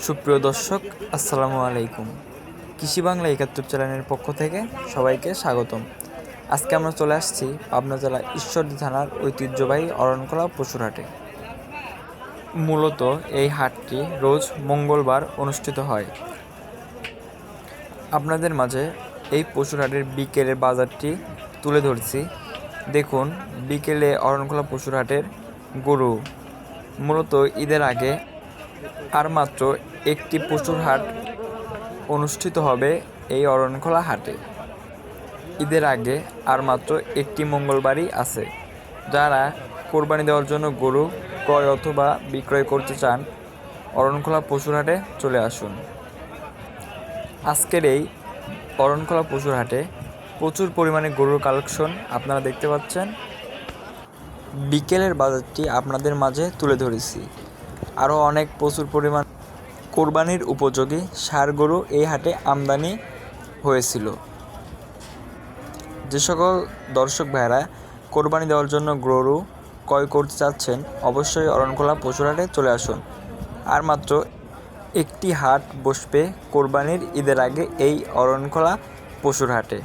সুপ্রিয় দর্শক, আসসালামু আলাইকুম। কৃষি বাংলা ৭১ চ্যানেলের পক্ষ থেকে সবাইকে স্বাগতম। আজকে আমরা চলে আসছি পাবনা জেলা ঈশ্বরদী থানার ঐতিহ্যবাহী অরণখোলা পশুর হাটে। মূলত এই হাটটি রোজ মঙ্গলবার অনুষ্ঠিত হয়। আপনাদের মাঝে এই পশুর হাটের বিকেলের বাজারটি তুলে ধরছি। দেখুন, বিকেলে অরণখোলা পশুর হাটের গরু। মূলত ঈদের আগে আর মাত্র একটি পশুর হাট অনুষ্ঠিত হবে এই অরণখোলা হাটে। ঈদের আগে আর মাত্র একটি মঙ্গলবারই আছে। যারা কোরবানি দেওয়ার জন্য গরু ক্রয় অথবা বিক্রয় করতে চান, অরণখোলা পশুর হাটে চলে আসুন। আজকের এই অরণখোলা পশুর হাটে প্রচুর পরিমাণে গরুর কালেকশন আপনারা দেখতে পাচ্ছেন। বিকেলের বাজারটি আপনাদের মাঝে তুলে ধরেছি। আরও অনেক প্রচুর পরিমাণ কোরবানির উপযোগী ষাঁড় গরু এই হাটে আমদানি হয়েছিল। যে সকল দর্শক ভাইরা কোরবানি দেওয়ার জন্য গরু ক্রয় করতে চাচ্ছেন, অবশ্যই অরণখোলা পশুর হাটে চলে আসুন। আর মাত্র একটি হাট বসবে কোরবানির ঈদের আগে এই অরণখোলা পশুর হাটে।